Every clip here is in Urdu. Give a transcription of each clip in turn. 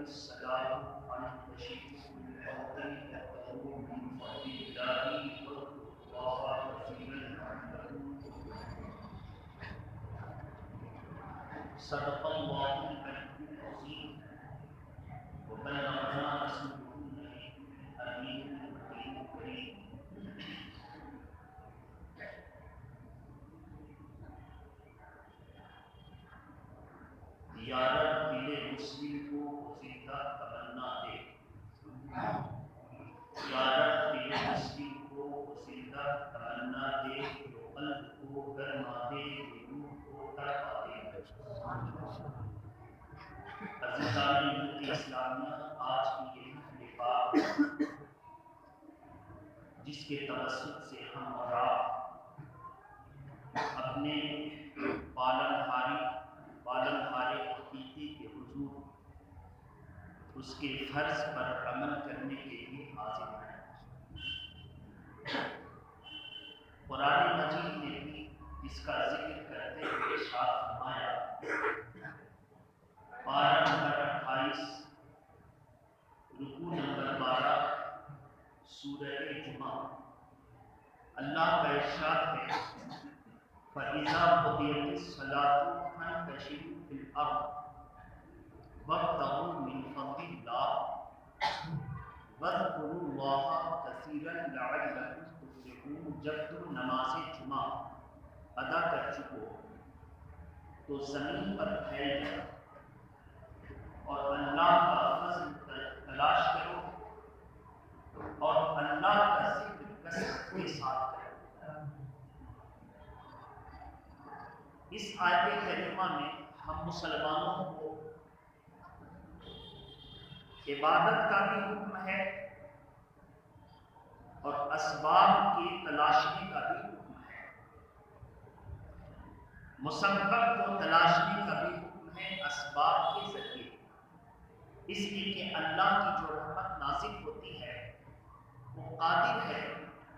السلام عن البشير الأول يقول من فضل الله والله كثيرا لعلكم صدق الله العلي العظيم وبلغنا رسوله الأمين الكريم. یا رب دل مسلم کو زندہ تمنا دے، یا رب دل مسلم کو زندہ تمنا دے، جو قلب کو گرما دے، روح کو تڑپا دے۔ عزیزان ملت اسلامیہ، آج کی یہ محفل پاک جس کے توسط سے ہم اور آپ اپنے پالنہار حقیقی کے حضور اس کے فرض پر عمل کرنے کے لیے حاضر ہیں۔ قرآن مجید نے بھی اس کا ذکر کرتے ہوئے ارشاد فرمایا، پارہ نمبر 28 رکوع نمبر 12 سورہ جمعہ، اللہ کا ارشاد ہے، فَإِذَا قُضِيَتِ الصَّلَاةُ فَانتَشِرُوا فِي الْأَرْضِ وَابْتَغُوا مِنْ فَضْلِ اللَّهِ وَاذْكُرُوا اللَّهَ كَثِيرًا لَعَلَّكُمْ تُفْلِحُونَ۔ جب تم نماز جمعہ ادا کر چکو تو زمین پر پھیل جاؤ اور اللہ کا فضل تلاش کرو اور اللہ کا ذکر کثرت کے ساتھ کرو۔ اس آیت کریمہ میں ہم مسلمانوں کو عبادت کا بھی حکم ہے اور اسباب کی تلاشنے کا بھی حکم ہے، مسبب کو تلاشنے کا بھی حکم ہے اسباب کے ذریعے، اس لیے کہ اللہ کی جو رحمت نازل ہوتی ہے وہ قادر ہے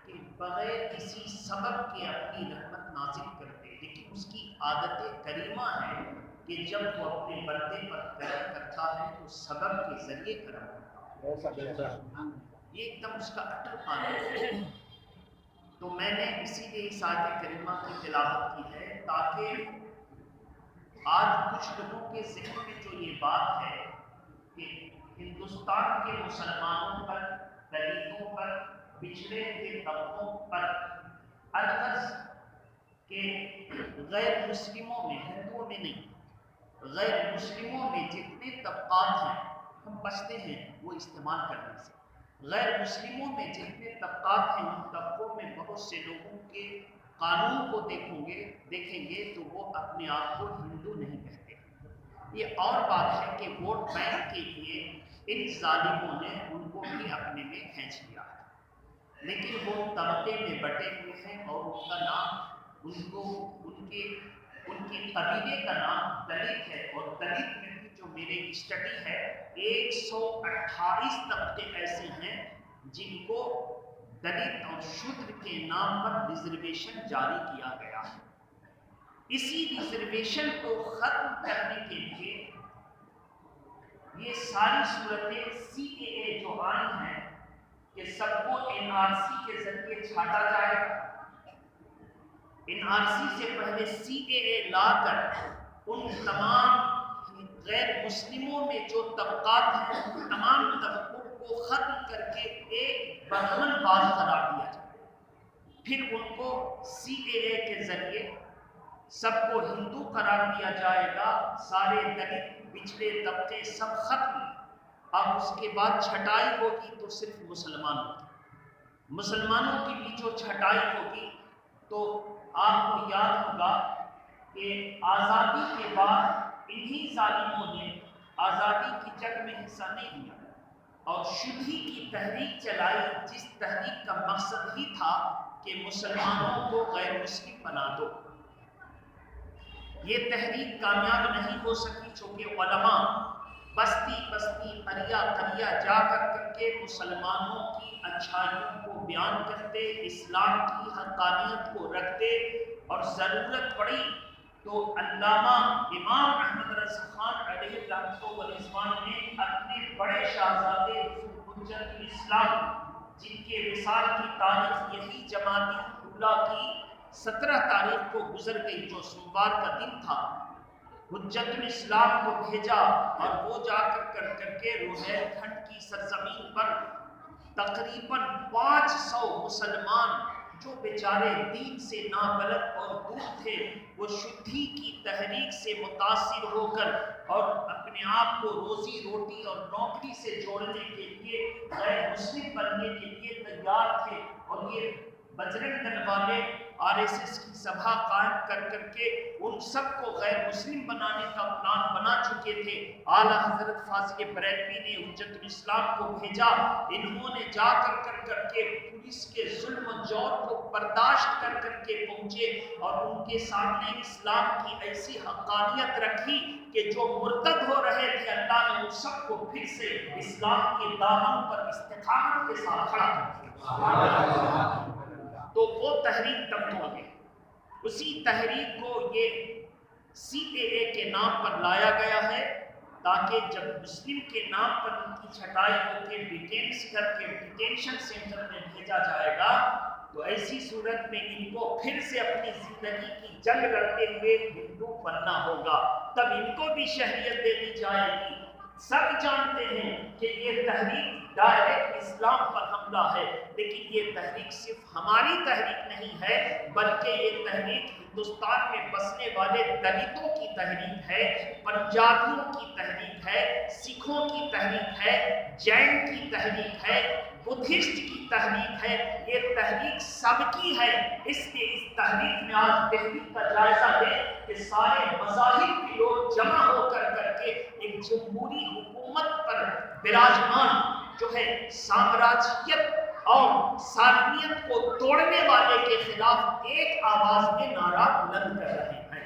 کہ بغیر کسی سبب کے اپنی رحمت نازل کر دے، لیکن اس کی عادت کریمہ ہے کہ جب وہ اپنے بندے پر کرم کرتا ہے تو سبب کے ذریعے کرم کرتا ہے، یہ ایک دم اس کا اٹل قانون ہے۔ تو میں نے اسی لیے اس آیت کریمہ کی تلاوت کی ہے تاکہ آج کچھ لوگوں کے ذہن میں جو یہ بات ہے کہ ہندوستان کے مسلمانوں پر، دلتوں پر، پچھڑے ہوئے طبقوں پر الغرض کہ غیر مسلموں میں، ہندوؤں میں نہیں، غیر مسلموں میں جتنے طبقات ہیں ہم بچتے ہیں وہ استعمال کرنے سے۔ غیر مسلموں میں جتنے طبقات ہیں ان طبقوں میں بہت سے لوگوں کے قانون کو دیکھیں گے تو وہ اپنے آپ کو ہندو نہیں کہتے۔ یہ اور بات ہے کہ ووٹ بینک کے لیے ان ظالموں نے ان کو بھی اپنے میں کھینچ لیا ہے، لیکن وہ طبقے میں بٹے ہوئے ہیں اور ان کا نام ان کے قبیلے کا نام دلت ہے، اور دلت میں بھی جو میرے اسٹڈی ہے 128 طبقے ایسے ہیں جن کو دلت اور شودر کے نام پر ریزرویشن جاری کیا گیا ہے۔ اسی ریزرویشن کو ختم کرنے کے لیے یہ ساری صورتیں CAA جو آئی ہیں کہ سب کو NRC کے ذریعے چھانٹا جائے، NRC سے پہلے CAA لا کر ان تمام غیر مسلموں میں جو طبقات ہیں ان تمام طبقوں کو ختم کر کے ایک برہمن باز قرار دیا جائے، پھر ان کو CAA کے ذریعے سب کو ہندو قرار دیا جائے گا، سارے دلت پچھڑے طبقے سب ختم، اب اس کے بعد چھٹائی ہوگی تو صرف مسلمانوں کی بھی جو چھٹائی ہوگی تو آپ کو یاد ہوگا کہ آزادی کے بعد انہی ظالموں نے آزادی کی جنگ میں حصہ نہیں لیا اور شدھی کی تحریک چلائی، جس تحریک کا مقصد ہی تھا کہ مسلمانوں کو غیر مسلم بنا دو۔ یہ تحریک کامیاب نہیں ہو سکی چونکہ علماء بستی بستی قریہ قریہ جا کر کے مسلمانوں کی اچھائیوں کو بیان کرتے، اسلام کی حقانیت کو رکھتے، اور ضرورت پڑی تو علامہ امام احمد رضا خان علیہ رحمۃ و رضوان نے اپنے تاریخ یہی جمادی الاولیٰ کی 17 تاریخ کو گزر گئی، جو سوموار کا دن تھا۔ حجت الاسلام کو بھیجا اور وہ جا کر کے روہیل کھنڈ کی سرزمین پر تقریباً 500 مسلمان جو بیچارے دین سے نابلد اور دور تھے، وہ شدھی کی تحریک سے متاثر ہو کر اور اپنے آپ کو روزی روٹی اور نوکری سے جوڑنے کے لیے غیر مسلم بننے کے لیے تیار تھے، اور یہ بجرنگ دل والے RSS کی سبھا قائم کر کے ان سب کو غیر مسلم بنانے کا پلان بنا چکے تھے۔ اعلیٰ حضرت فاضل بریلوی نے حجت الاسلام کو بھیجا، انہوں نے جا کر کے پولیس کے ظلم و جور کو برداشت کر کے پہنچے اور ان کے سامنے اسلام کی ایسی حقانیت رکھی کہ جو مرتد ہو رہے تھے، اللہ نے ان سب کو پھر سے اسلام کے دامن پر استقامت کے ساتھ کھڑا کر دیا۔ تو وہ تحریک تب ہو گئی۔ اسی تحریک کو یہ CAA کے نام پر لایا گیا ہے، تاکہ جب مسلم کے نام پر ان کی چھٹائی ہو کے ڈیٹینشن سینٹر میں بھیجا جائے گا، تو ایسی صورت میں ان کو پھر سے اپنی زندگی کی جنگ لڑتے ہوئے ہندو بننا ہوگا، تب ان کو بھی شہریت دے دی جائے گی۔ سب جانتے ہیں کہ یہ تحریک ڈائریکٹ اسلام پر حملہ ہے، لیکن یہ تحریک صرف ہماری تحریک نہیں ہے، بلکہ یہ تحریک ہندوستان میں بسنے والے دلتوں کی تحریک ہے، پنجابیوں کی تحریک ہے، سکھوں کی تحریک ہے، جین کی تحریک ہے، بدھسٹ کی تحریک ہے۔ یہ تحریک سب کی ہے۔ اس لیے اس تحریک میں آج دہلی کا جائزہ لیں کہ سارے مذاہب کے لوگ جمع ہو کر کے ایک جمہوری حکومت پر براجمان جو ہے سامراجیت اور سالمیت کو توڑنے والے کے خلاف ایک آواز میں نعرہ بلند کر رہے ہیں۔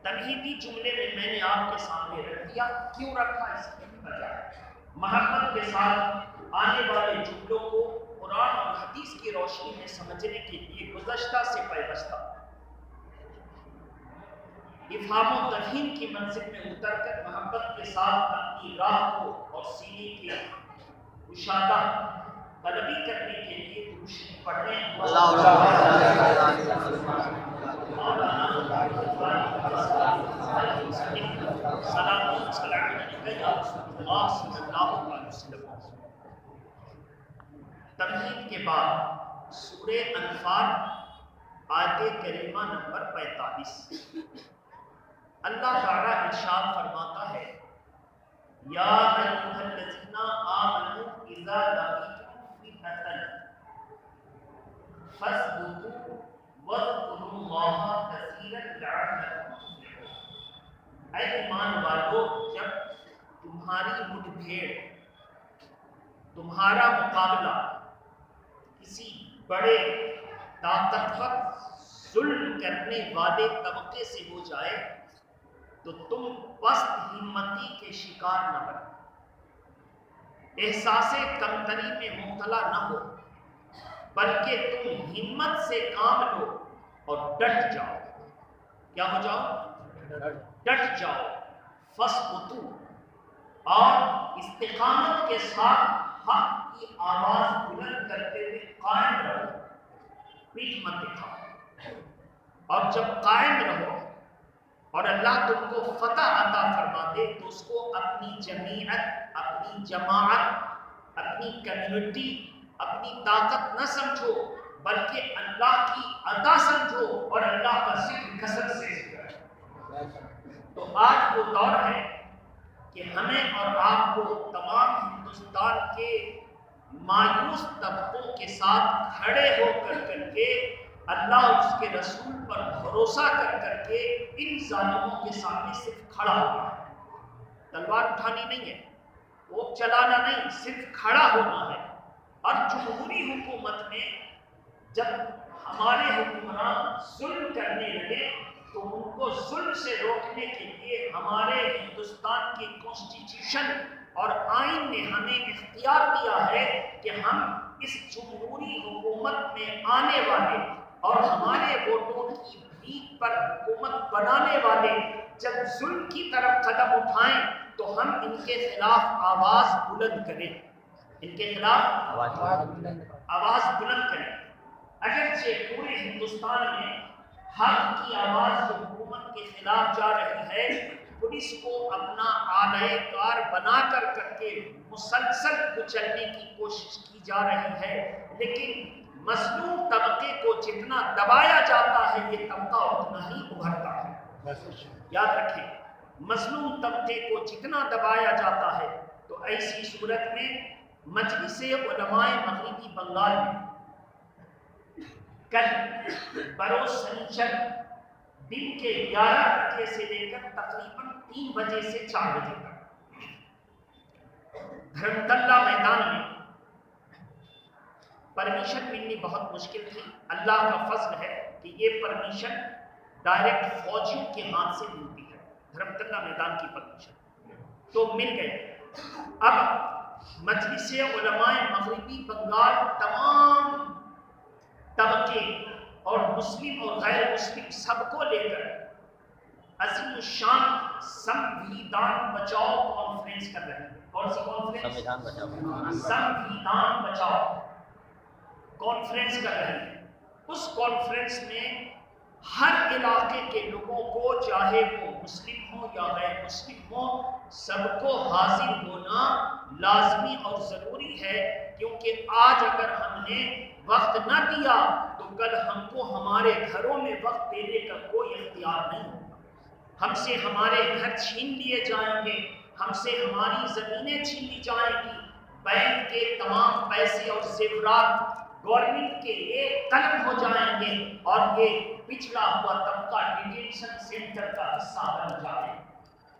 تمہیدی جملے میں نے آپ کے سامنے رکھ دیا، کیوں رکھا اس کی وجہ ہے۔ محبت کے ساتھ آنے والے جملوں کو قرآن اور حدیث کی روشنی میں سمجھنے کے لیے گزشتہ سے پیوستہ افہام و تفہیم کی منزل میں اتر کر محبت کے ساتھ اپنی راہ کو اور سینے کی کشادہ طلبی کرنے کے لیے درود پڑھیں۔ تمہید کے بعد سورہ انفال آیت کریمہ نمبر 45 اللہ تعالیٰ ارشاد فرماتا ہے، یا ایھا الذین آمنوا اذا لقیتم فئۃ فاثبتوا واذکروا اللہ کثیرا لعلکم تفلحون۔ اے ایمان والو، جب تمہاری مٹ بھیڑ، تمہارا مقابلہ کسی بڑے طاقتور ظلم کرنے والے طبقے سے ہو جائے تو تم پست ہمتی کے شکار نہ بنو، احساس کمتری میں مبتلا نہ ہو، بلکہ تم ہمت سے کام لو اور ڈٹ جاؤ۔ کیا ہو جاؤ؟ ڈٹ جاؤ۔ فَاثْبُتُوا، اور استقامت کے ساتھ حق کی آواز بلند کرتے ہوئے قائم رہو، پیٹھ مت دکھاؤ۔ اور جب قائم رہو اور اللہ تم کو فتح عطا فرما دے تو اس کو اپنی جمعیت، اپنی جماعت، اپنی کمیونٹی، اپنی طاقت نہ سمجھو، بلکہ اللہ کی عطا سمجھو اور اللہ کا ذکر کثرت سے کرو۔ تو آج وہ دور ہے کہ ہمیں اور آپ کو تمام ہندوستان کے مایوس طبقوں کے ساتھ کھڑے ہو کر کے اللہ اور اس کے رسول پر بھروسہ کر کے ان ظالموں کے سامنے صرف کھڑا ہونا ہے، تلوار اٹھانی نہیں ہے، وہ چلانا نہیں، صرف کھڑا ہونا ہے۔ اور جمہوری حکومت میں جب ہمارے حکمران ظلم کرنے لگے تو ان کو ظلم سے روکنے کے لیے ہمارے ہندوستان کی کانسٹیٹیوشن اور آئین نے ہمیں اختیار دیا ہے کہ ہم اس جمہوری حکومت میں آنے والے اور ہمارے ووٹوں کی بھیک پر حکومت بنانے والے جب ظلم کی طرف قدم اٹھائیں تو ہم ان کے خلاف آواز بلند کریں۔ ان کے خلاف آواز بلند کریں۔ اگرچہ پورے ہندوستان میں حق کی آواز جو حکومت کے خلاف جا رہی ہے، پولیس کو اپنا آلائے کار بنا کر کے مسلسل کچلنے کی کوشش کی جا رہی ہے، لیکن مظلوم طبقے کو جتنا دبایا جاتا ہے یہ طبقہ اتنا ہی ابھرتا ہے۔ یاد رکھیں، مظلوم طبقے کو جتنا دبایا جاتا ہے، تو ایسی صورت میں مجلس علماء مغربی بنگال میں کل بروز سنیچر دن کے 11 بجے سے لے کر تقریباً 3 بجے سے 4 بجے تک دھرمتلہ میدان میں پرمیشن ملنی بہت مشکل تھی۔ اللہ کا فضل ہے کہ یہ پرمیشن ڈائریکٹ فوجیوں کے ہاتھ سے ملتی ہے، دھرمتلہ میدان کی پرمیشن تو مل گئی۔ اب مجلس علماء مغربی بنگال تمام طبقے اور مسلم اور غیر مسلم سب کو لے کر عظیم الشان سمویدھان بچاؤ کانفرنس کر رہے ہیں۔ کون سی کانفرنس؟ سمویدھان بچاؤ کانفرنس کر رہے ہیں۔ اس کانفرنس میں ہر علاقے کے لوگوں کو، چاہے وہ مسلم ہو یا غیر مسلم ہو، سب کو حاضر ہونا لازمی اور ضروری ہے، کیونکہ آج اگر ہم نے وقت نہ دیا تو کل ہم کو ہمارے گھروں میں وقت دینے کا کوئی اختیار نہیں ہوگا۔ ہم سے ہمارے گھر چھین لیے جائیں گے، ہم سے ہماری زمینیں چھین لی جائیں گی، بینک کے تمام پیسے اور زیورات گورنمنٹ کے ایک قلم ہو جائیں گے، اور یہ پچھڑا ہوا طبقہ ڈیٹینشن سینٹر کا حصہ بن جائے۔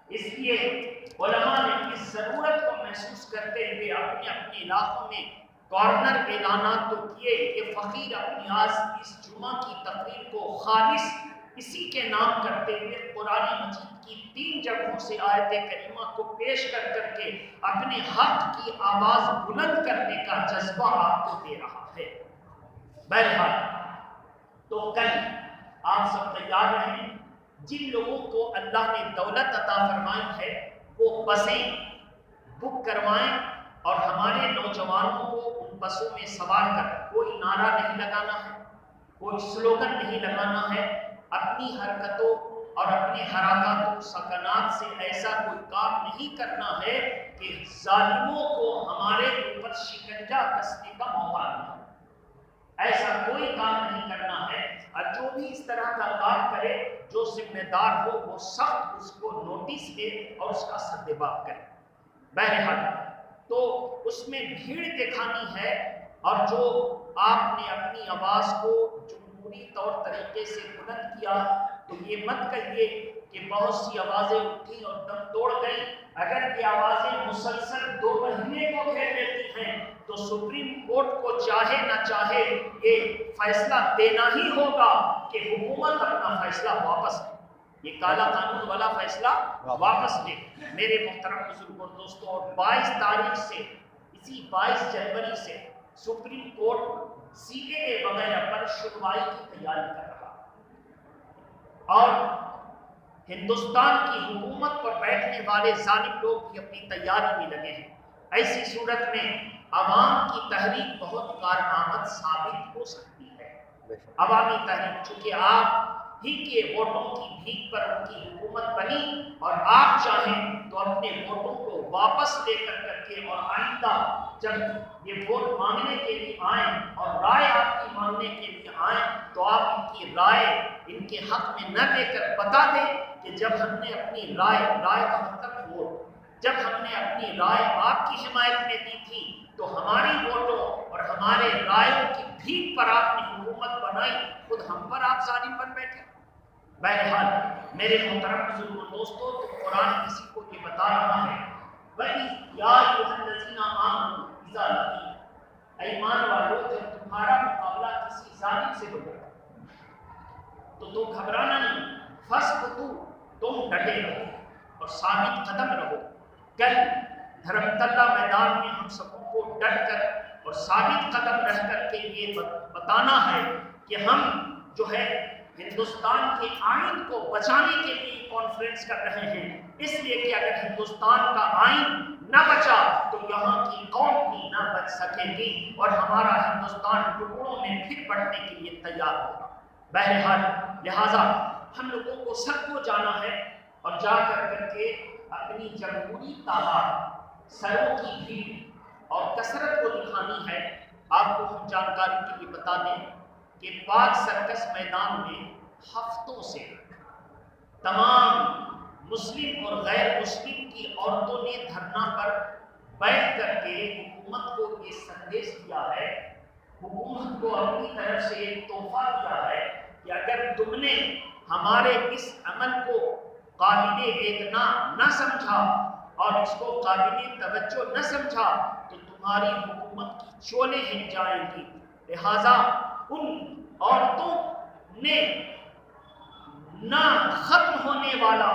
اس لیے علماء نے اس ضرورت کو محسوس کرتے ہوئے اپنے اپنے علاقوں میں کارنر اعلانات تو کیے کہ فقیر اپنی آج اس جمعہ کی تقریر کو خالص اسی کے نام کرتے ہوئے قرآن مجید کی 3 جگہوں سے آیت کریمہ کو پیش کر کے اپنے حق کی آواز بلند کرنے کا جذبہ آپ کو دے رہا ہے۔ بہرحال تو کل آپ سب تیار رہیں۔ جن لوگوں کو اللہ نے دولت عطا فرمائی ہے وہ بسیں بک کروائیں، اور ہمارے نوجوانوں کو ان بسوں میں سوار کر کوئی نعرہ نہیں لگانا ہے، کوئی سلوگن نہیں لگانا ہے، اپنی حرکتوں اور اپنے حرکات و سکنات سے ایسا کوئی کام نہیں کرنا ہے کہ ظالموں کو ہمارے اوپر شکنجہ کسنے کا موقع ملے۔ ایسا کوئی کام نہیں کرنا ہے، اور جو بھی اس طرح کا کام کرے، جو ذمہ دار ہو وہ سخت اس کو نوٹس دے اور اس کا سدباب کرے۔ بہرحال تو اس میں بھیڑ دکھانی ہے، اور جو آپ نے اپنی آواز کو جمہوری طور طریقے سے بلند کیا، تو یہ مت کہیے کہ بہت سی آوازیں اٹھی اور دم توڑ گئی۔ اگر یہ آوازیں مسلسل 2 مہینے کو گھیر لیتی ہیں تو سپریم کورٹ کو چاہے نہ چاہے یہ فیصلہ دینا ہی ہوگا کہ حکومت اپنا فیصلہ واپس لے، یہ کالا قانون والا فیصلہ واپس لے۔ میرے محترم بزرگوں اور دوستوں، اور 22 تاریخ سے، اسی 22 جنوری سے سپریم کورٹ CAA وغیرہ پر سنوائی کی تیاری کر رہا، اور ہندوستان کی حکومت پر بیٹھنے والے ظالم لوگ بھی اپنی تیاری میں لگے ہیں۔ ایسی صورت میں عوام کی تحریک بہت کارآمد ثابت ہو سکتی ہے۔ عوامی تحریک، چونکہ آپ ہی کے ووٹوں کی بھیک پر ان کی حکومت بنی، اور آپ چاہیں تو اپنے ووٹوں کو واپس لے کر کے، اور آئندہ جب یہ ووٹ مانگنے کے لیے آئیں اور رائے آپ کی مانگنے کے لیے آئیں، تو آپ ان کی رائے ان کے حق میں نہ دے کر بتا دیں کہ جب ہم نے اپنی رائے کا مطلب ووٹ، جب ہم نے اپنی رائے آپ کی حمایت میں دی تھی تو ہماری ووٹوں اور ہمارے رائےوں کی بھیک پر آپ نے حکومت بنائی، خود ہم پر آپ ظالم بن بیٹھے۔ بہرحال میرے محترم بزرگوں دوستوں، تو قرآن کسی کو یہ بتا رہا ہے، وَإِذْ يَا أَيُّهَا الَّذِينَ آمَنُوا إِذَا لَقِيتُمْ، ایمان والو جب تمہارا مقابلہ کسی ظالم سے ہوگا تو تم گھبرانا نہیں، فَاسْبُتُوا، تم ڈٹے رہو اور ثابت قدم رہو۔ کل دھرمتلہ میدان میں ہم سبوں کو ڈٹ کر اور ثابت قدم رہ کر کے یہ بتانا ہے کہ ہم جو ہے ہندوستان کے آئین کو بچانے کے لیے کانفرنس کر رہے ہیں، اس لیے کہ اگر ہندوستان کا آئین نہ بچا تو یہاں کی قوم بھی نہ سکے گی اور ہمارا ہندوستان ٹکڑوں میں پھر بٹنے کے لیے تیار ہوگا۔ بہرحال لہٰذا ہم لوگوں کو سب کو جانا ہے اور جا کر کے اپنی جمہوری تعداد، سروں کی بھیڑ اور کثرت کو دکھانی ہے۔ آپ کو ہم جانکاری کے لیے بتا دیں کہ پاک سرکس میدان میں ہفتوں سے تمام مسلم اور غیر مسلم کی عورتوں نے دھرنا پر بیٹھ کر کے حکومت کو یہ سندیش دیا ہے، حکومت کو اپنی طرف سے ایک تحفہ دیا ہے کہ اگر تم نے ہمارے اس عمل کو قابل اعتنا نہ سمجھا اور اس کو قابل توجہ نہ سمجھا تو تمہاری حکومت کی چولیں ہل جائیں گی۔ لہٰذا ان عورتوں نے نہ ختم ہونے والا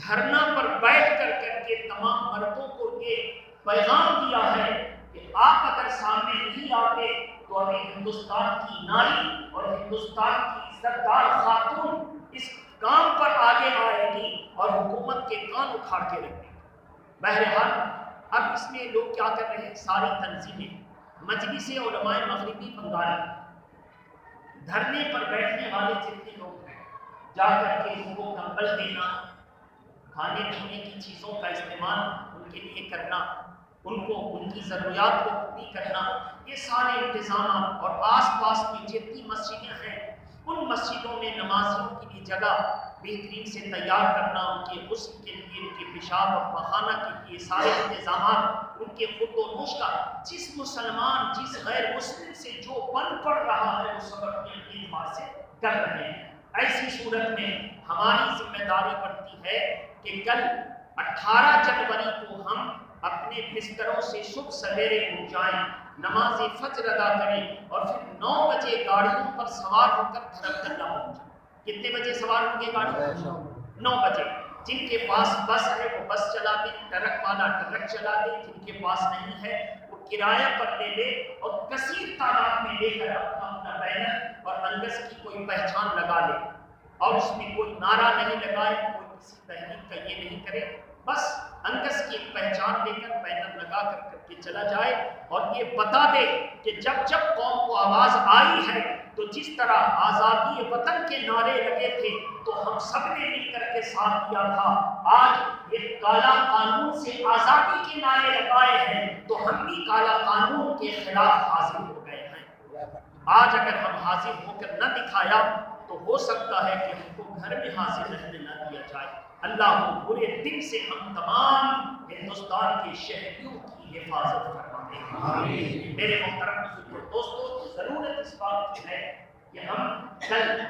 دھرنا پر بیٹھ کر کے تمام مردوں کو یہ پیغام دیا ہے کہ آپ اگر سامنے نہیں آتے تو ابھی ہندوستان کی ناری اور ہندوستان کی عزتدار خاتون اس کام پر آگے آئے گی اور حکومت کے کان اکھاڑ کے رکھیں گے۔ بہرحال اب اس میں لوگ کیا کر رہے ہیں، ساری تنظیمیں، مجلس علماء مغربی بنگال، دھرنے پر بیٹھنے والے جتنے لوگ ہیں، جا کر کے ان کو کمبل دینا، کھانے پینے کی چیزوں کا استعمال ان کے لیے کرنا، ان کو ان کی ضروریات کو پوری کرنا، یہ سارے انتظامات، اور آس پاس میں جتنی مسجدیں ہیں ان مسجدوں میں نمازیوں کے لیے جگہ بہترین سے تیار کرنا، ان کے غسل کے لیے، ان کے پیشاب اور پخانہ کے لیے سارے انتظامات، ان کے خود و نوش کا، جس مسلمان جس غیر مسلم سے جو بن پڑ رہا ہے وہ سب اپنے اعتبار سے کر رہے ہیں۔ ایسی صورت میں ہماری ذمہ داری بنتی ہے کہ کل 18 جنوری کو ہم اپنے بستروں سے صبح سویرے اٹھ جائیں، نماز فجر ادا کریں اور پھر 9 بجے گاڑیوں پر سوار ہو کر دھرم کرنا پہنچیں۔ کتنے بجے سوار ہوں گے گاڑی؟ 9 بجے۔ جن کے پاس بس ہے وہ بس چلا دیں، ٹرک والا ٹرک چلا دے، جن کے پاس نہیں ہے وہ کرایہ پر لے لے اور کثیر تعداد میں لے کر اپنا بینر اور انگس کی کوئی پہچان لگا لے، اور اس میں کوئی نعرہ نہیں لگائے، کوئی کسی تحریک کا یہ نہیں کرے، بس انگس کی پہچان لے کر بینر لگا کر کے چلا جائے اور یہ بتا دے کہ جب جب قوم کو آواز آئی ہے تو جس طرح آزادی وطن کے نعرے لگے تھے تو ہم سب نے مل کر کے ساتھ دیا تھا، آج یہ کالا قانون سے آزادی کے نعرے لگائے ہیں تو ہم بھی کالا قانون کے خلاف حاضر ہو گئے ہیں۔ آج اگر ہم حاضر ہو کر نہ دکھایا تو ہو سکتا ہے کہ ہم کو گھر میں حاضر رہنے نہ دیا جائے۔ اللہ کو برے دن سے ہم تمام ہندوستان کے شہریوں کی حفاظت فرمائے۔ میرے محترم دوستو، ضرورت اس بات کی ہے کہ ہم کل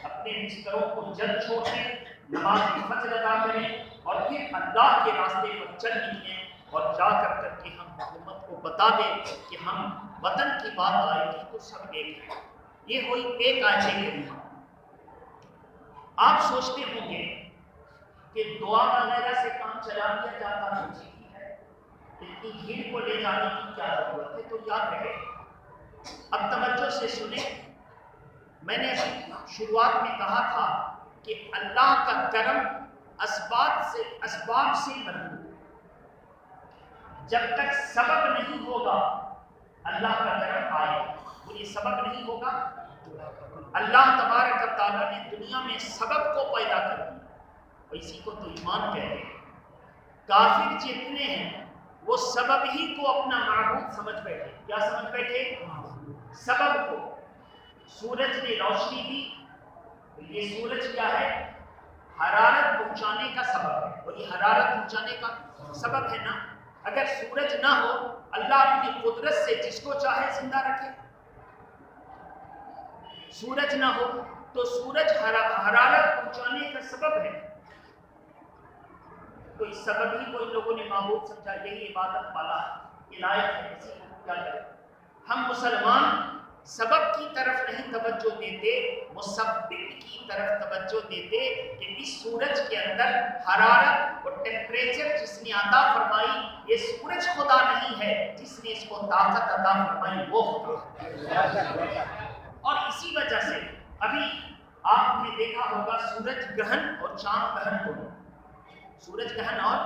اپنے بستروں کو جلد چھوڑ دیں، نماز فجر ادا کریں اور پھر اللہ کے راستے پر چل نکلیں اور جا کر کے ہم حکومت کو بتا دیں کہ ہم وطن کی بات آئے گی تو سب ایک ہے۔ یہ ہوئی ایک آیت کریمہ۔ آپ سوچتے ہوں گے کہ دعا وغیرہ سے کام چلا دیا جاتا ہے، اتنی بھیڑ کو لے جانے کی کیا ضرورت ہے؟ تو یاد رہے، اب توجہ سے سنیں، میں نے شروعات میں کہا تھا کہ اللہ کا کرم اسباب سے مربوط ہے۔ جب تک سبب نہیں ہوگا اللہ کا کرم آئے، وہ یہ سبب نہیں ہوگا۔ اللہ تبارک و تعالیٰ نے دنیا میں سبب کو پیدا کر دیا، اور اسی کو تو ایمان کہتے ہیں۔ کافر جتنے ہیں وہ سبب ہی کو اپنا معبود سمجھ بیٹھے۔ کیا سمجھ بیٹھے؟ سبب کو۔ سورج نے روشنی دی، یہ سورج کیا ہے؟ حرارت پہنچانے کا سبب ہے، اور یہ حرارت پہنچانے کا سبب ہے نا۔ اگر سورج نہ ہو، اللہ اپنی قدرت سے جس کو چاہے زندہ رکھے۔ سورج نہ ہو تو سورج حرارت پہنچانے کا سبب ہے، تو اس سبب ہی کو ان لوگوں نے معبود سمجھا، یہی عبادت والا عنایت ہے، اسی کو کیا کریں۔ ہم مسلمان سبب کی طرف نہیں توجہ دیتے، مسبب کی طرف توجہ دیتے کہ اس سورج کے اندر حرارت اور ٹیمپریچر جس نے عطا فرمائی، یہ سورج خدا نہیں ہے، جس نے اس کو طاقت عطا فرمائی وہ خدا ہے۔ اور اسی وجہ سے ابھی آپ نے دیکھا ہوگا سورج گرہن اور چاند گرہن دونوں، سورج گرہن اور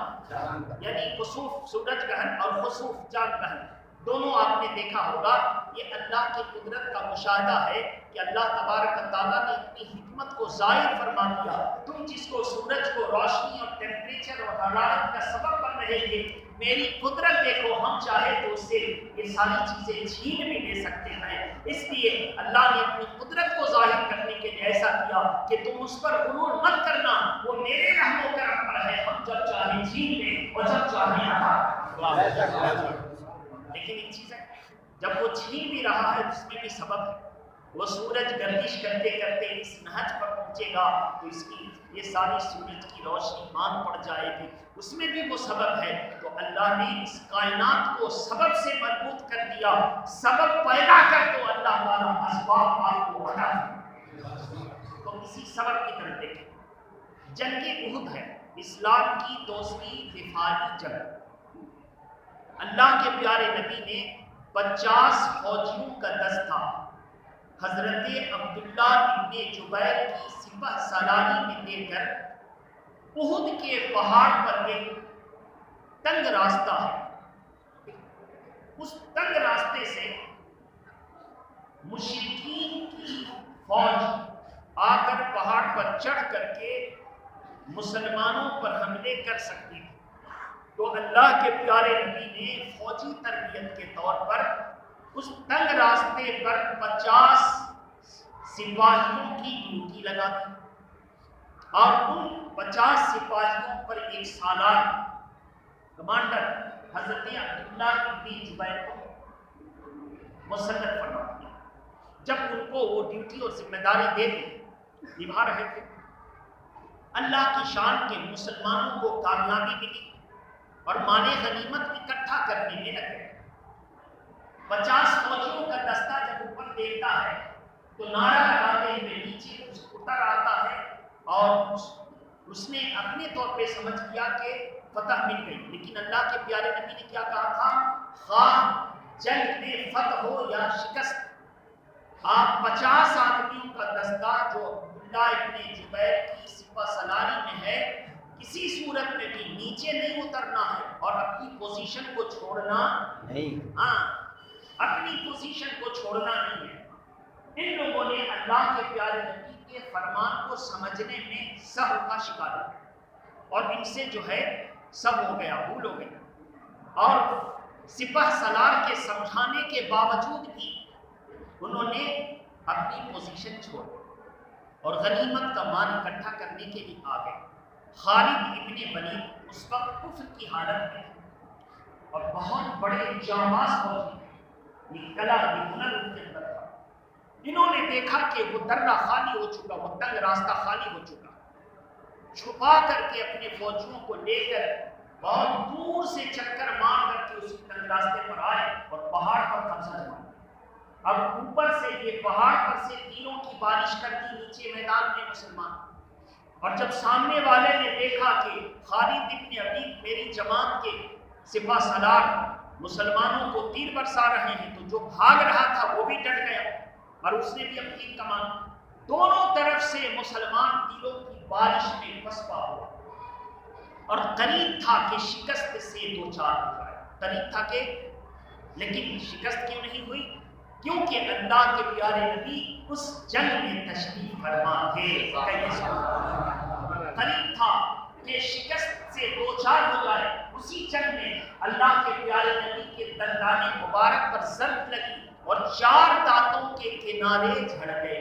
یعنی خسوف، سورج گرہن اور خسوف، چاند گرہن، دونوں آپ نے دیکھا ہوگا یہ اللہ کی قدرت کا مشاہدہ ہے کہ اللہ تبارک و تعالیٰ نے اپنی حکمت کو ظاہر فرما دیا. تم جس کو سورج کو روشنی اور ٹیمپریچر اور حرارت کا سبب بن رہے تھے، میری قدرت دیکھو، ہم چاہے تو اس سے یہ ساری چیزیں چھین بھی لے سکتے ہیں. اس لیے اللہ نے اپنی قدرت کو ظاہر کرنے کے لیے ایسا کیا کہ تم اس پر غرور مت کرنا، وہ میرے رحم و کرم پر ہے، ہم جب چاہیں چھین لیں اور جب چاہیں عطا. لیکن ایک چیز ہے، جب وہ چھین بھی رہا ہے اس میں بھی سبب ہے. وہ سورج گردش کرتے کرتے اس نہج پر پہنچے گا تو اس کی یہ ساری سورج کی روشنی مان پڑ جائے گی، اس میں بھی وہ سبب ہے. تو اللہ نے اس کائنات کو سبب سے مربوط کر دیا. سبب پیدا کر تو اللہ تعالیٰ اسباب آپ کو عطا کرے. تو اسی سبب کی طرف دیکھیں. جنگ احد ہے اسلام کی دوسری دفاعی جنگ. اللہ کے پیارے نبی نے 50 فوجیوں کا دستہ حضرت عبداللہ ابن جبیر کی سپہ سالاری میں دے کر احد کے پہاڑ پر ایک تنگ راستہ ہے، اس تنگ راستے سے مشرکین کی فوج آ کر پہاڑ پر چڑھ کر کے مسلمانوں پر حملے کر سکتی تھی. تو اللہ کے پیارے نبی نے فوجی تربیت کے طور پر اس تنگ راستے پر 50 سپاہیوں کی ڈیوٹی لگا دی اور ان 50 سپاہیوں پر ایک سالار کمانڈر حضرت عبداللہ ابن جبیر کو مسلط فرما دیا. جب ان کو وہ ڈیوٹی اور ذمہ داری دے دی، نبھا رہے تھے. اللہ کی شان کے مسلمانوں کو کامیابی ملی اور مال غنیمت اکٹھا کرنے میں لگے. 50 فوجیوں کا دستہ جب اوپر دیکھتا ہے تو نعرہ لگاتے ہوئے نیچے اتر آتا ہے اور اس نے اپنے طور پہ سمجھ کیا کہ فتح مل گئی. لیکن اللہ کے پیارے نبی نے کیا کہا تھا؟ خواہ جنگ میں فتح ہو یا شکست، آپ 50 آدمیوں کا دستہ جو عبداللہ ابن جبیر کی سپہ سالاری میں ہے، کسی صورت میں بھی نیچے نہیں اترنا ہے اور اپنی پوزیشن کو چھوڑنا نہیں. اپنی پوزیشن کو چھوڑنا نہیں ہے. ان لوگوں نے اللہ کے پیارے نبی کے فرمان کو سمجھنے میں سہو کا شکار ہوا اور ان سے جو ہے سب ہو گیا، بھول ہو گیا. اور سپہ سالار کے سمجھانے کے باوجود بھی انہوں نے اپنی پوزیشن چھوڑ اور غنیمت کا مال اکٹھا کرنے کے لیے آ گئے. خالد ابن ولید اس وقت کفر کی حالت میں اور بہت بڑے جانباز فوجی، یہ کلا یہ ہنر ان کے اندر تھا. انہوں نے دیکھا کہ وہ درہ خالی ہو چکا، وہ تنگ راستہ خالی ہو چکا. چھپا کر کے اپنے فوجیوں کو لے کر بہت دور سے چکر مار کر کے اس تنگ راستے پر آئے اور پہاڑ پر قبضہ جما. اب اوپر سے یہ پہاڑ پر سے تیروں کی بارش کر دی نیچے میدان میں مسلمان. اور جب سامنے والے نے دیکھا کہ خالد ابن ولید میری جماعت کے سپہ سالار مسلمانوں کو تیر برسا رہے ہیں، تو جو بھاگ رہا تھا وہ بھی ڈٹ گیا اور اس نے بھی اپنی کمان. دونوں طرف سے مسلمان تیروں کی بارش میں پسپا ہوا اور قریب تھا کہ شکست سے دو چار ہو جائے. قریب تھا کہ، لیکن شکست کیوں نہیں ہوئی؟ کیونکہ اللہ کے پیارے نبی اس جنگ میں تشریف فرما تھے. قریب تھا کہ شکست سے دو چار ہو جائے. اسی جنگ میں اللہ کے پیارے نبی کے دندان مبارک پر ضرب لگی اور 4 دانتوں کے کنارے جھڑ گئے.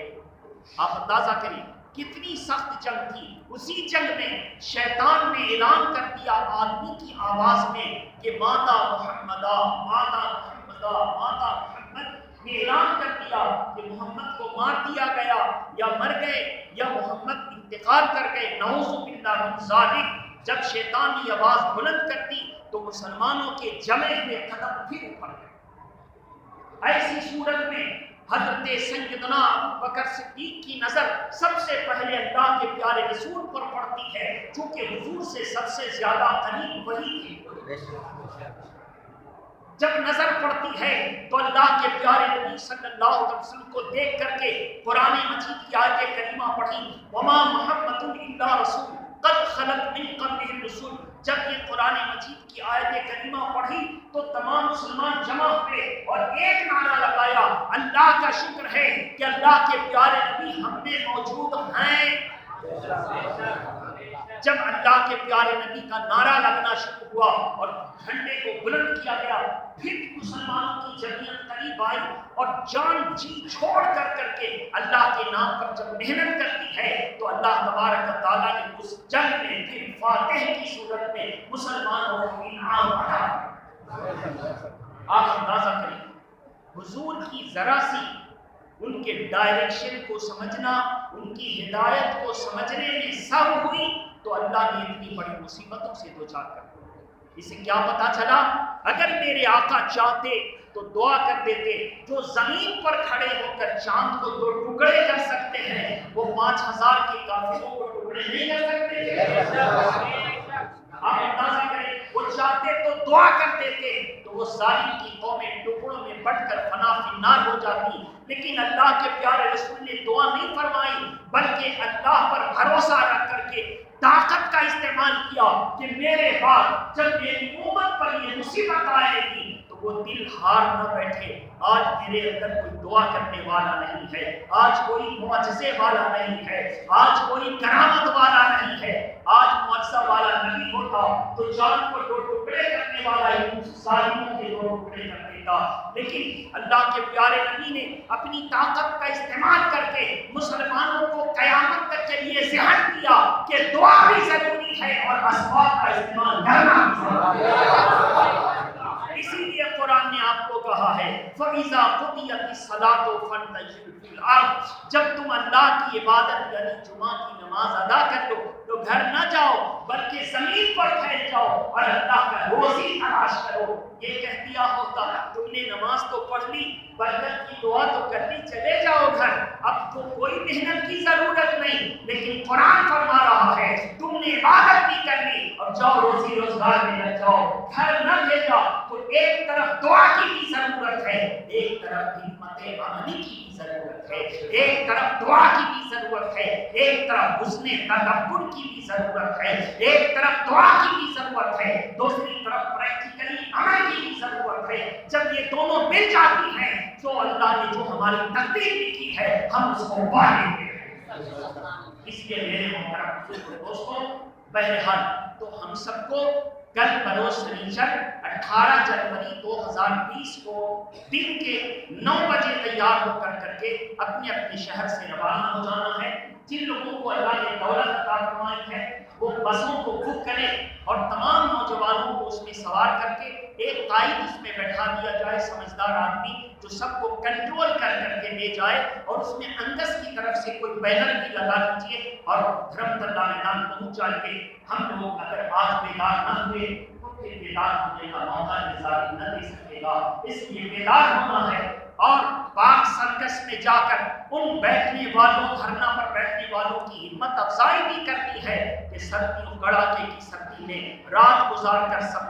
آپ اندازہ کریں کتنی سخت جنگ تھی. اسی جنگ میں شیطان نے اعلان کر دیا آدمی کی آواز میں کہ ماتا محمدہ، ماتا محمدہ، ماتا محمد. یہ اعلان کر دیا کہ محمد کو مار دیا گیا یا مر گئے یا محمد انتقال کر گئے، نعوذ باللہ من ذالک. جب شیطان نے آواز بلند کر دی تو مسلمانوں کے جمے ہوئے قدم پھر اوپر گئے. ایسی صورت میں حضرت سیدنا ابو بکر صدیق کی نظر سب سے پہلے اللہ کے پیارے رسول پر پڑتی ہے، چونکہ حضور سے سب سے زیادہ قریب وہی تھے. جب نظر پڑتی ہے تو اللہ کے پیارے نبی صلی اللہ علیہ وسلم کو دیکھ کر کے قرآن مجید کی آیت کریمہ پڑھی، وما محمد الا رسول قد خلت من قبلہ الرسل. جب یہ قرآن مجید کی آیت کریمہ پڑھی تو تمام مسلمان جمع ہوئے اور ایک نعرہ لگایا، اللہ کا شکر ہے کہ اللہ کے پیارے نبی ہم میں موجود ہیں۔ جب اللہ کے پیارے نبی کا نعرہ لگنا شروع ہوا اور جھنڈے کو بلند کیا گیا، پھر مسلمانوں کی جمعیت قریب آئی اور جان جی چھوڑ کر کے اللہ کے نام پر جب محنت کرتی ہے تو اللہ تبارک و تعالیٰ نے اس جنگ میں پھر فاتح کی صورت میں مسلمانوں کو انعام عطا کیا۔ آپ اندازہ کریں حضور کی ذرا سی ان کے ڈائریکشن کو سمجھنا، ان کی ہدایت کو سمجھنے میں سب ہوئی تو اللہ نے اتنی بڑی مصیبتوں سے دوچار کر دیا۔ اسے کیا پتا چلا؟ اگر میرے آقا چاہتے تو دعا کر دیتے، جو زمین پر کھڑے ہو کر چاند کو دو ٹکڑے کر سکتے ہیں وہ 5000 کے کافروں کو ٹکڑے نہیں کر سکتے۔ آپ اندازہ کریں وہ چاہتے تو دعا کر دیتے تو وہ ظالم کی قومیں ٹکڑوں میں بٹ کر فنا فی النار ہو جاتی، لیکن اللہ کے پیارے رسول نے دعا نہیں فرمائی بلکہ اللہ پر بھروسہ رکھ کر کے طاقت کا استعمال کیا کہ میرے بعد جب میری امت پر یہ مصیبت آئے گی تو وہ دل ہار نہ بیٹھے۔ آج میرے اندر کوئی دعا کرنے والا نہیں ہے، آج کوئی معجزے والا نہیں ہے، آج کوئی کرامت والا نہیں ہے۔ آج معجزہ والا نہیں ہوتا تو چاند کو دو ٹکڑے کرنے والا ہی ظالموں کے دو ٹکڑے کر دیتا، لیکن اللہ کے پیارے نبی نے اپنی طاقت کا استعمال کر کے مسلمانوں کو قیامت تک کے لیے ذہن دیا کہ دعا بھی ضروری ہے اور اسباب کا استعمال کرنا بھی ضروری ہے۔ اسی لیے قرآن نے آپ کو کہا ہے فَإِذَا قُضِيَتِ الصَّلَاةُ فَانتَشِرُوا فِي الْأَرْضِ، جب تم اللہ کی عبادت یعنی جمعہ کی نماز ادا کر لو تو گھر نہ جاؤ بلکہ زمین پر پھیل جاؤ اور اللہ کا روزی تلاش کرو۔ یہ کہہ دیا ہوتا تم نے نماز تو پڑھ لی، برکت کی دعا تو کر لی، چلے جاؤ گھر، اب تو کوئی محنت کی ضرورت نہیں، لیکن قرآن فرما رہا ہے تم نے عبادت بھی کر لی اور جاؤ روزی روزگار میں لگ جاؤ، گھر نہ بھیجا۔ تو ایک طرف دعا کی بھی ضرورت ہے، ایک طرف ہمت عملی کی بھی ضرورت ہے، ایک طرف دعا کی بھی ضرورت ہے، ایک طرف حسن تدبر کی بھی ضرورت ہے، ایک طرف دعا کی بھی ضرورت ہے، دوسری طرف پریکٹیکلی عمل کی بھی ضرورت ہے۔ جب یہ دونوں مل جاتی ہیں تو اللہ نے جو ہماری تقدیر لکھی ہے ہم اس کو پا لیں گے۔ اس لیے میرے محترم دوستوں، بہرحال تو ہم سب کو کل بروز شنیچر 18 جنوری 2020 کو دن کے 9 بجے تیار ہو کر کے اپنے اپنے شہر سے روانہ ہو جانا ہے۔ جن لوگوں کو اللہ نے دولت عطا فرمائی ہے وہ بسوں کو بک کریں اور تمام نوجوانوں کو اس میں سوار کر کے ایک قائد اس میں بیٹھا دیا جائے، سمجھدار آدمی جو سب کو کنٹرول کر کے لے جائے، اور اس میں انگس کی طرف سے کوئی بینر بھی لگا دیجیے اور دھرم تلہ میدان پہنچ جائیے۔ ہم لوگ اگر آج بیدار نہ ہوئے تو پھر بیدار ہونے کا موقع نظاری نہ دے سکے گا، اس لیے بیدار ہونا ہے اور پاک سرکس میں جا کر ان بیٹھنے والوں، دھرنا پر بیٹھنے والوں کی ہمت افزائی بھی کرنی ہے کہ سردیوں کڑاکے کی سردی میں رات گزار کر سب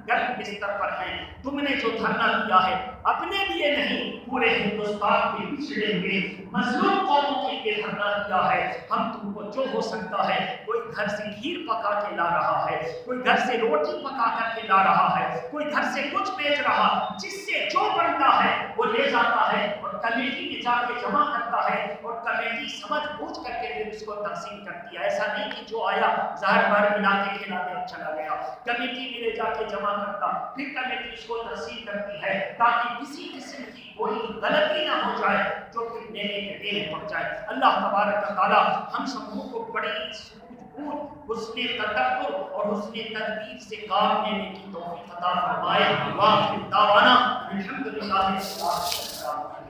گرم بستر پر ہیں۔ تم نے جو دھرنا دیا ہے اپنے لیے نہیں، پورے ہندوستان کے پچھڑے ہوئے مظلوم قوموں کے لیے دھرنا دیا ہے۔ ہم تم کو جو ہو سکتا ہے، کوئی گھر سے کھیر پکا کے لا رہا ہے، کوئی گھر سے روٹی پکا کر کے لا رہا ہے، کوئی گھر سے کچھ بیچ رہا، جس سے جو بنتا ہے وہ لے جاتا ہے اور کمیٹی میں جا کے جمع کرتا ہے اور کمیٹی سمجھ بوجھ کر کے پھر اس کو تقسیم کرتی ہے۔ ایسا نہیں کہ جو آیا زہر بھر ملا کے کھلا دے اور چلا گیا، کمیٹی میں لے جا کے جمع کرتا، پھر کمیٹی اس کو تقسیم کرتی ہے تاکہ کسی قسم کی کوئی غلطی نہ ہو جائے جو پھر دینے کے دینے پڑ جائے۔ اللہ تبارک و تعالی ہم سب کو بڑی حسن تدبر اور حسن تدبیر سے کام لینے کی توفیق عطا فرمائے۔ وآخر دعوانا الحمدللہ رب العالمین۔